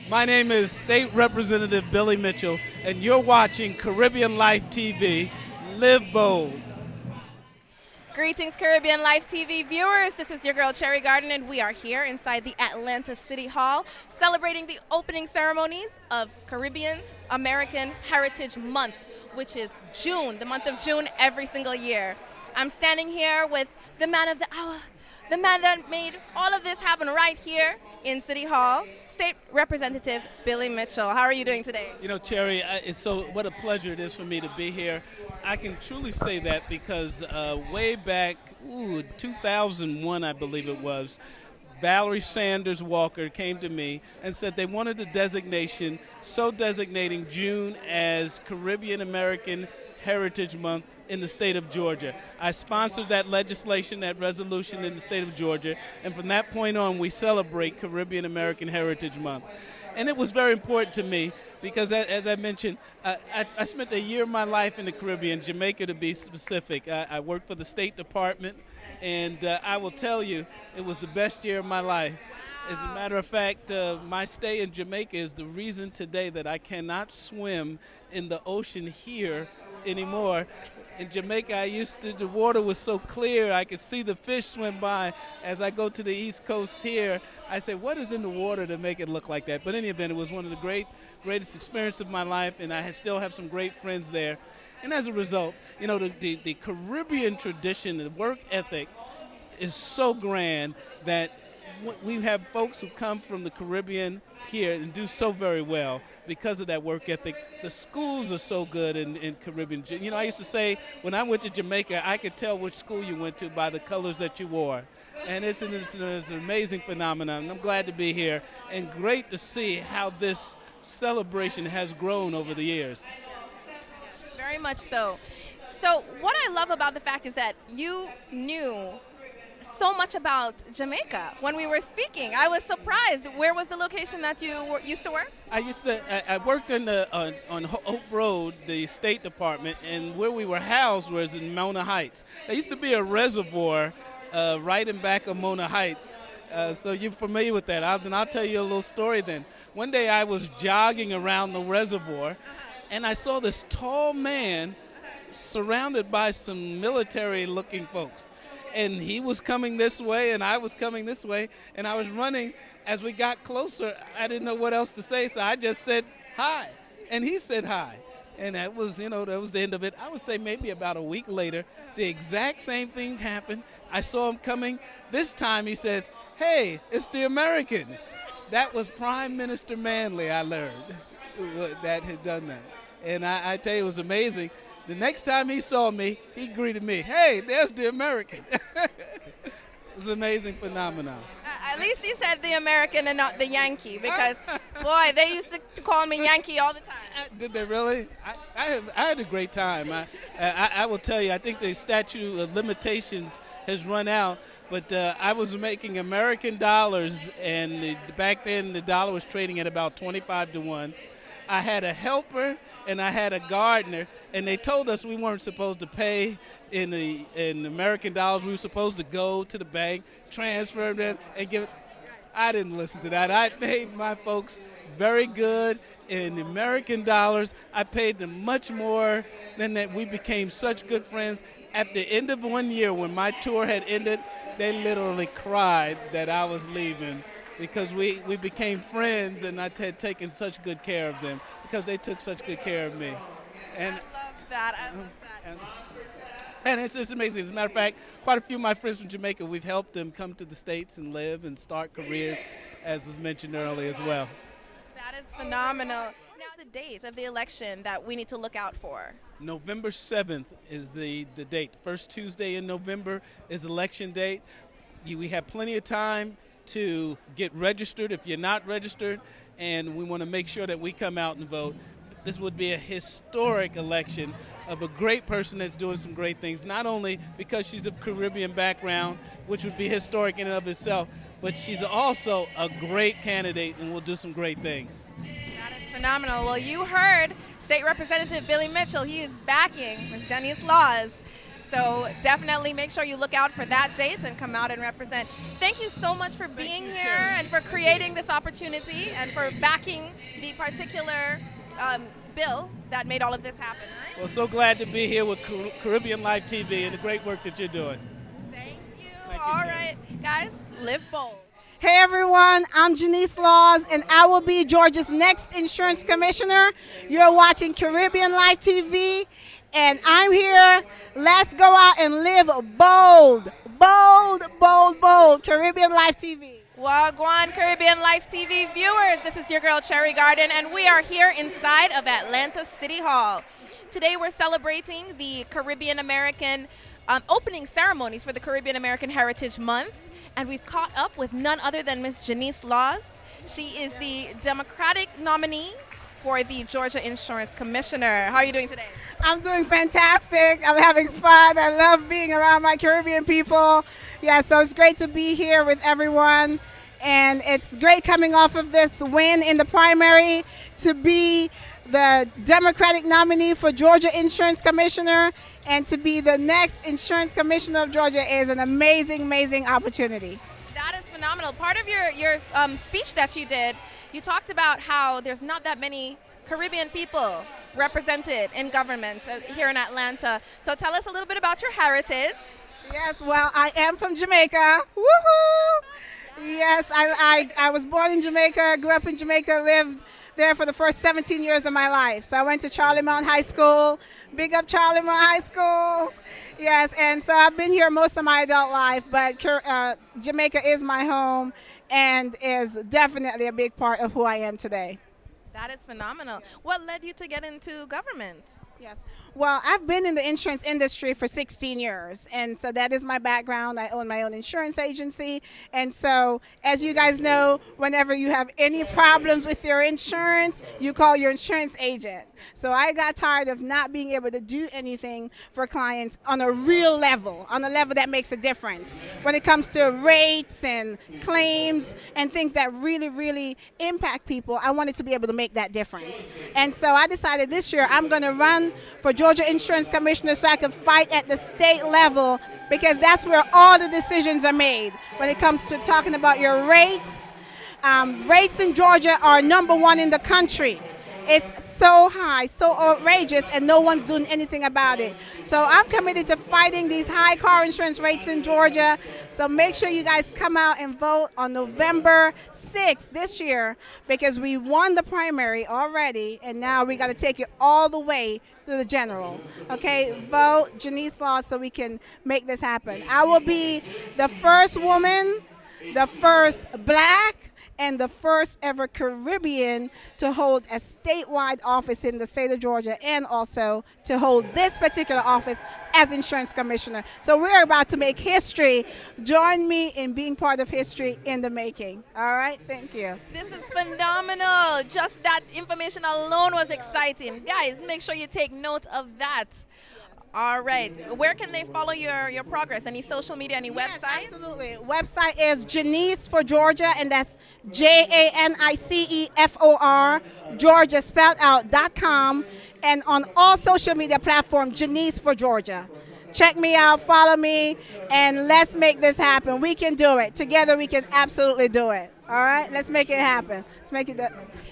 My name is State Representative Billy Mitchell, and you're watching Caribbean Life TV. Live bold. Greetings, Caribbean Life TV viewers. This is your girl, Cherry Garden, and we are here inside the Atlanta City Hall celebrating the opening ceremonies of Caribbean American Heritage Month, which is June, the month of June every single year. I'm standing here with the man of the hour, the man that made all of this happen right here in City Hall, State Representative Billy Mitchell. How are you doing today? You know, Cherry, what a pleasure it is for me to be here. I can truly say that because way back, 2001, I believe it was, Valerie Sanders Walker came to me and said they wanted a designation, so designating June as Caribbean American Heritage Month in the state of Georgia. I sponsored that legislation, that resolution in the state of Georgia, and from that point on, we celebrate Caribbean American Heritage Month. And it was very important to me because, as I mentioned, I spent a year of my life in the Caribbean, Jamaica to be specific. I worked for the State Department, and I will tell you, it was the best year of my life. As a matter of fact, my stay in Jamaica is the reason today that I cannot swim in the ocean here anymore. In Jamaica, the water was so clear, I could see the fish swim by. As I go to the East Coast here, I say, what is in the water to make it look like that? But in any event, it was one of the greatest experiences of my life, and I still have some great friends there. And as a result, you know, the Caribbean tradition, the work ethic is so grand that we have folks who come from the Caribbean here and do so very well because of that work ethic. The schools are so good in Caribbean. You know, I used to say when I went to Jamaica, I could tell which school you went to by the colors that you wore. And it's an amazing phenomenon. I'm glad to be here and great to see how this celebration has grown over the years. Very much so. So what I love about the fact is that you knew so much about Jamaica when we were speaking. I was surprised. Where was the location that you used to work? I worked on Hope Road, the State Department, and where we were housed was in Mona Heights. There used to be a reservoir right in back of Mona Heights. So you're familiar with that. I'll tell you a little story then. One day I was jogging around the reservoir, and I saw this tall man surrounded by some military-looking folks. And he was coming this way, and I was coming this way, and I was running. As we got closer, I didn't know what else to say, so I just said, hi. And he said hi. And that was the end of it. I would say maybe about a week later, the exact same thing happened. I saw him coming. This time he says, hey, it's the American. That was Prime Minister Manley, I learned, that had done that. And I tell you, it was amazing. The next time he saw me, he greeted me, hey, there's the American. It was an amazing phenomenon. At least he said the American and not the Yankee, because, boy, they used to call me Yankee all the time. Did they really? I had a great time. I will tell you, I think the statute of limitations has run out, but I was making American dollars, and back then the dollar was trading at about 25 to 1. I had a helper and I had a gardener, and they told us we weren't supposed to pay in American dollars. We were supposed to go to the bank, transfer them, and give it. I didn't listen to that. I paid my folks very good in American dollars. I paid them much more than that. We became such good friends. At the end of 1 year, when my tour had ended, they literally cried that I was leaving, because we became friends, and I had taken such good care of them because they took such good care of me. And I love that. and it's amazing. As a matter of fact, quite a few of my friends from Jamaica, we've helped them come to the States and live and start careers, as was mentioned earlier as well. That is phenomenal. Now, the dates of the election that we need to look out for. November 7th is the date. First Tuesday in November is election date. We have plenty of time to get registered if you're not registered, and we want to make sure that we come out and vote. This would be a historic election of a great person that's doing some great things, not only because she's of Caribbean background, which would be historic in and of itself, but she's also a great candidate and will do some great things. That is phenomenal. Well, you heard State Representative Billy Mitchell. He is backing Ms. Jenny's laws. So definitely make sure you look out for that date and come out and represent. Thank you so much for being here and for creating this opportunity and for backing the particular bill that made all of this happen. Right? Well, so glad to be here with Caribbean Life TV and the great work that you're doing. Thank you. All right, guys, live bold. Hey everyone, I'm Janice Laws and I will be Georgia's next insurance commissioner. You're watching Caribbean Life TV and I'm here. Let's go out and live bold, bold, bold, bold. Caribbean Life TV. Wagwan Caribbean Life TV viewers, this is your girl Cherry Garden and we are here inside of Atlanta City Hall. Today we're celebrating the Caribbean American opening ceremonies for the Caribbean American Heritage Month. And we've caught up with none other than Miss Janice Laws. She is the Democratic nominee for the Georgia Insurance Commissioner. How are you doing today? I'm doing fantastic. I'm having fun. I love being around my Caribbean people. Yeah, so it's great to be here with everyone. And it's great coming off of this win in the primary to be the Democratic nominee for Georgia Insurance Commissioner and to be the next Insurance Commissioner of Georgia is an amazing, amazing opportunity. That is phenomenal. Part of your speech that you did, you talked about how there's not that many Caribbean people represented in government here in Atlanta. So tell us a little bit about your heritage. Yes, well, I am from Jamaica. Woohoo! Yes, I was born in Jamaica, grew up in Jamaica, lived there for the first 17 years of my life. So I went to Charlie Mount High School. Big up Charlie Mount High School. Yes, and so I've been here most of my adult life, but Jamaica is my home and is definitely a big part of who I am today. That is phenomenal. What led you to get into government? Yes. Well, I've been in the insurance industry for 16 years, and so that is my background. I own my own insurance agency, and so as you guys know, whenever you have any problems with your insurance, you call your insurance agent. So I got tired of not being able to do anything for clients on a real level, on a level that makes a difference. When it comes to rates and claims and things that really, really impact people, I wanted to be able to make that difference. And so I decided this year I'm going to run for Georgia Insurance Commissioner so I can fight at the state level, because that's where all the decisions are made when it comes to talking about your rates. Rates in Georgia are #1 in the country. It's so high, so outrageous, and no one's doing anything about it. So I'm committed to fighting these high car insurance rates in Georgia. So make sure you guys come out and vote on November 6th this year, because we won the primary already, and now we got to take it all the way through the general. Okay, vote Janice Laws so we can make this happen. I will be the first woman, the first black, and the first ever Caribbean to hold a statewide office in the state of Georgia, and also to hold this particular office as insurance commissioner. So we're about to make history. Join me in being part of history in the making. All right, thank you. This is phenomenal. Just that information alone was exciting. Guys, make sure you take note of that. All right. Where can they follow your progress? Any social media, any website? Absolutely. Website is Janice for Georgia, and that's JANICEFOR, Georgia spelled out .com, and on all social media platforms, Janice for Georgia. Check me out, follow me, and let's make this happen. We can do it. Together we can absolutely do it. All right? Let's make it happen. Let's make it.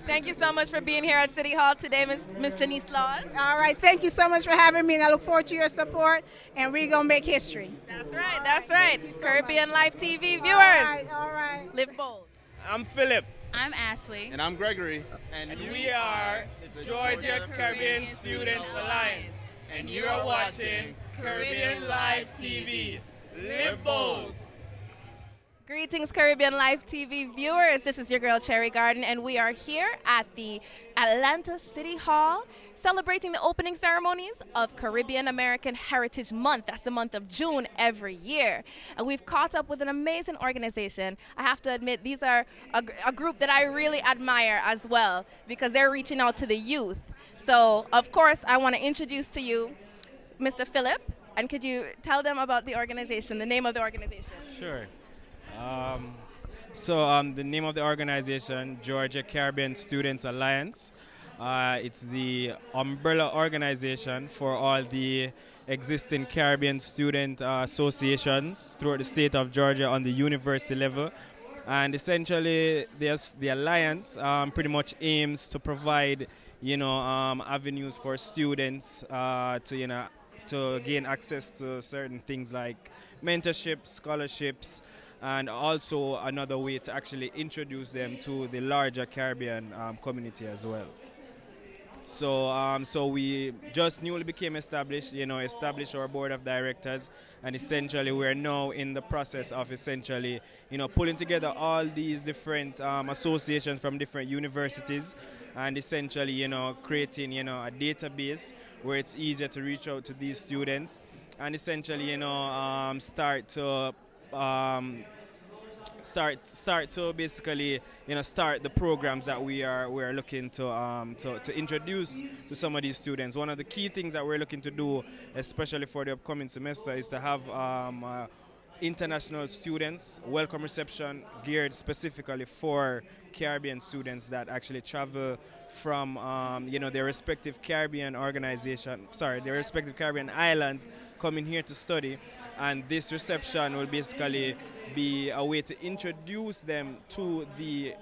Thank you so much for being here at City Hall today, Miss Janice Laws. All right. Thank you so much for having me, and I look forward to your support, and we're going to make history. That's right. That's right. Caribbean Life TV viewers. All right. Live bold. I'm Philip. I'm Ashley. And I'm Gregory. And we are the Georgia Caribbean Students Alliance. And you are watching Caribbean Life TV. Live bold. Greetings, Caribbean Life TV viewers. This is your girl, Cherry Garden, and we are here at the Atlanta City Hall celebrating the opening ceremonies of Caribbean American Heritage Month. That's the month of June every year. And we've caught up with an amazing organization. I have to admit, these are a group that I really admire as well, because they're reaching out to the youth. So, of course, I want to introduce to you Mr. Philip, and could you tell them about the organization, the name of the organization? Sure. The name of the organization, Georgia Caribbean Students Alliance. It's the umbrella organization for all the existing Caribbean student associations throughout the state of Georgia on the university level. And essentially, the alliance pretty much aims to provide, avenues for students to gain access to certain things like mentorships, scholarships, and also another way to actually introduce them to the larger Caribbean community as well. So we just newly became established, established our board of directors, and essentially we're now in the process of essentially, pulling together all these different associations from different universities, and essentially, creating, a database where it's easier to reach out to these students, and essentially, start to basically start the programs that we're looking to introduce to some of these students. One of the key things that we're looking to do, especially for the upcoming semester, is to have international students welcome reception geared specifically for Caribbean students that actually travel from their respective Caribbean their respective Caribbean islands, coming here to study. And this reception will basically be a way to introduce them to the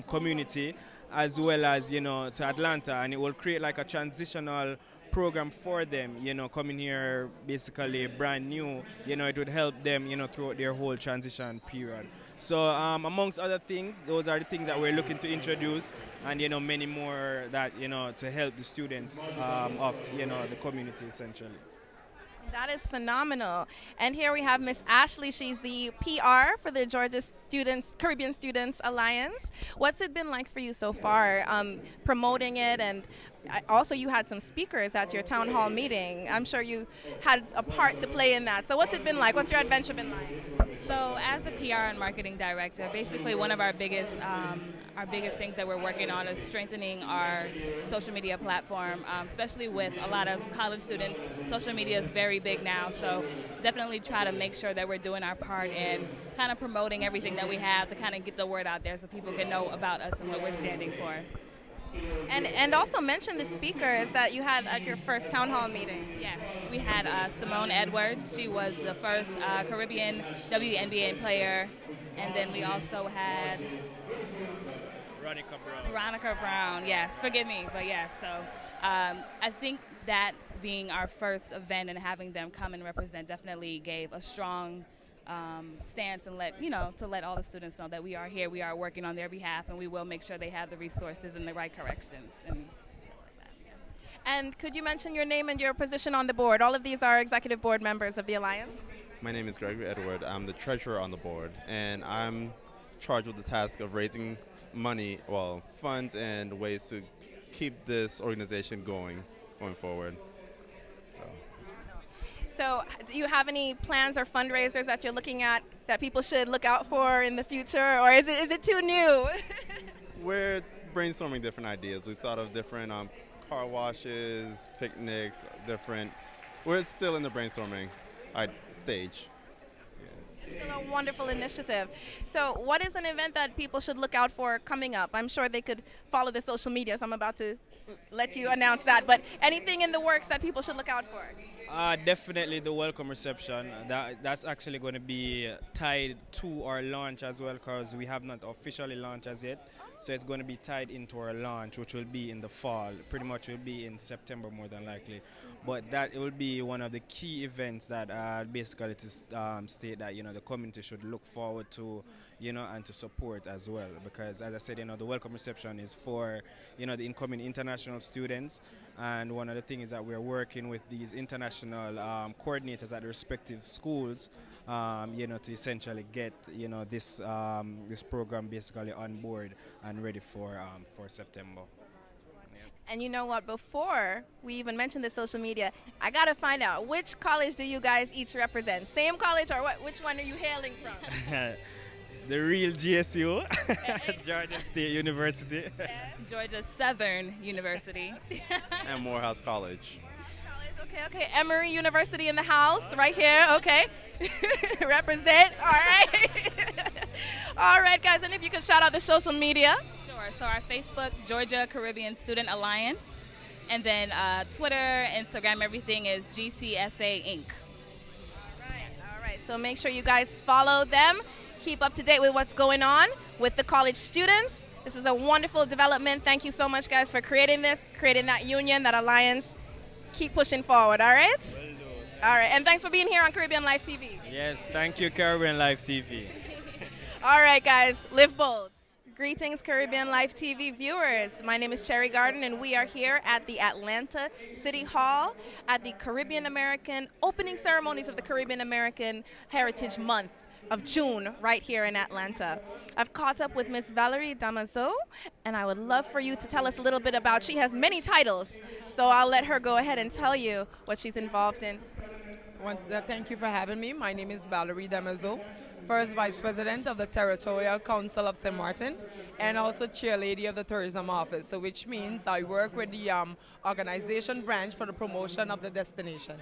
community, as well as to Atlanta, and it will create like a transitional program for them, coming here basically brand new. It would help them throughout their whole transition period. So amongst other things, those are the things that we're looking to introduce, and many more that to help the students of the community essentially. That is phenomenal. And here we have Miss Ashley. She's the PR for the Georgia Caribbean Students Alliance. What's it been like for you so far, promoting it? And also you had some speakers at your town hall meeting. I'm sure you had a part to play in that. So what's it been like? What's your adventure been like? So as the PR and marketing director, basically one of our biggest things that we're working on is strengthening our social media platform, especially with a lot of college students. Social media is very big now, so definitely try to make sure that we're doing our part in kind of promoting everything that we have to kind of get the word out there so people can know about us and what we're standing for. And also mention the speakers that you had at your first town hall meeting. Yes, we had Simone Edwards. She was the first Caribbean WNBA player, and then we also had Veronica Brown. Yes, forgive me, but yes. So I think that being our first event and having them come and represent definitely gave a strong stance and let all the students know that we are here, we are working on their behalf, and we will make sure they have the resources and the right corrections and stuff like that. Yeah. And could you mention your name and your position on the board? All of these are executive board members of the Alliance. My name is Gregory Edward. I'm the treasurer on the board, and I'm charged with the task of raising funds and ways to keep this organization going forward. So do you have any plans or fundraisers that you're looking at that people should look out for in the future, or is it too new? We're brainstorming different ideas. We thought of different car washes, picnics, we're still in the brainstorming stage. It's still a wonderful initiative. So what is an event that people should look out for coming up? I'm sure they could follow the social media, so I'm about to let you announce that. But anything in the works that people should look out for? Definitely the welcome reception. That's actually going to be tied to our launch as well, because we have not officially launched as yet. So it's going to be tied into our launch, which will be in the fall. Pretty much will be in September more than likely. But that it will be one of the key events that basically to state that the community should look forward to, and to support as well. Because as I said, the welcome reception is for the incoming international students. And one of the things is that we're working with these international coordinators at the respective schools, to essentially get this program basically on board and ready for September. And you know what? Before we even mention the social media, I gotta find out, which college do you guys each represent? Same college, or what? Which one are you hailing from? The real GSU, Georgia State University. Georgia Southern University. And Morehouse College. Okay. Emory University in the house, right here. Okay. Represent. All right. All right, guys. And if you could shout out the social media. Sure. Sure. So our Facebook, Georgia Caribbean Student Alliance, and then Twitter, Instagram, everything is GCSA Inc. All right. So make sure you guys follow them. Keep up to date with what's going on with the college students. This is a wonderful development. Thank you so much, guys, for creating this, creating that union, that alliance. Keep pushing forward, all right? All right. And thanks for being here on Caribbean Life TV. Yes, thank you, Caribbean Life TV. All right, guys, live bold. Greetings, Caribbean Life TV viewers. My name is Cherry Garden, and we are here at the Atlanta City Hall at the Caribbean American opening ceremonies of the Caribbean American Heritage Month of June right here in Atlanta. I've caught up with Miss Valerie Damazo, and I would love for you to tell us a little bit about, she has many titles, so I'll let her go ahead and tell you what she's involved in. Thank you for having me. My name is Valerie Damazo, First Vice President of the Territorial Council of St. Martin, and also Chair Lady of the Tourism Office, so which means I work with the organization branch for the promotion of the destination.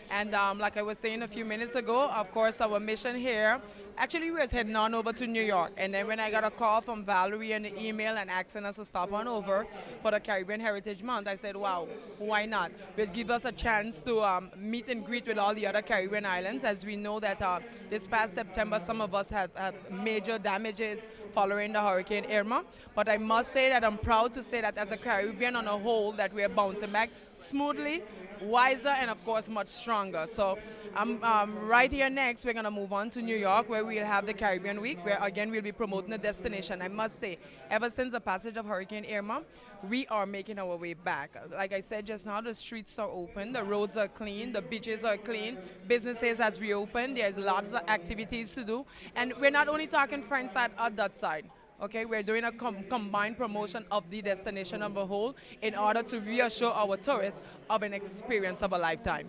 And like I was saying a few minutes ago, of course, our mission here, actually we was heading on over to New York. And then when I got a call from Valerie and the email and asking us to stop on over for the Caribbean Heritage Month, I said, wow, why not? Which gives us a chance to meet and greet with all the other Caribbean islands, as we know that this past September, some of us had major damages following the Hurricane Irma. But I must say that I'm proud to say that as a Caribbean on a whole, that we are bouncing back smoothly, wiser, and of course much stronger. So right here next, we're going to move on to New York, where we'll have the Caribbean Week, where again we'll be promoting the destination. I must say, ever since the passage of Hurricane Irma, we are making our way back. Like I said just now, the streets are open, the roads are clean, the beaches are clean, businesses has reopened, there's lots of activities to do, and we're not only talking French side or that side. Okay, we're doing a combined promotion of the destination of a whole in order to reassure our tourists of an experience of a lifetime.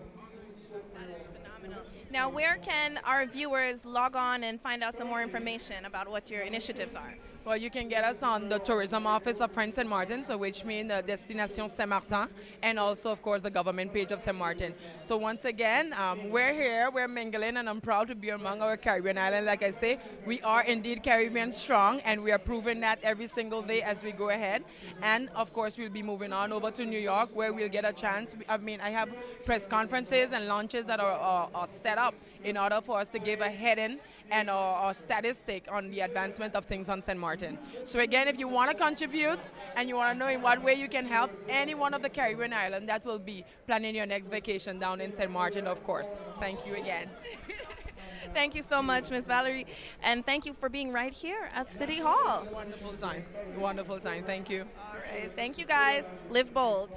That is phenomenal. Now, where can our viewers log on and find out some more information about what your initiatives are? Well, you can get us on the Tourism Office of French St. Martin, so which means the Destination St. Martin, and also, of course, the government page of St. Martin. So once again, we're here, we're mingling, and I'm proud to be among our Caribbean islands. Like I say, we are indeed Caribbean strong, and we are proving that every single day as we go ahead. And, of course, we'll be moving on over to New York, where we'll get a chance. I mean, I have press conferences and launches that are set up in order for us to give a heading and a statistic on the advancement of things on St. Martin. So again, if you want to contribute and you want to know in what way you can help any one of the Caribbean islands, that will be planning your next vacation down in St. Martin, of course. Thank you again. Thank you so much, Ms. Valerie, and thank you for being right here at City Hall. Wonderful time. Wonderful time. Thank you. All right. Thank you, guys. Live bold.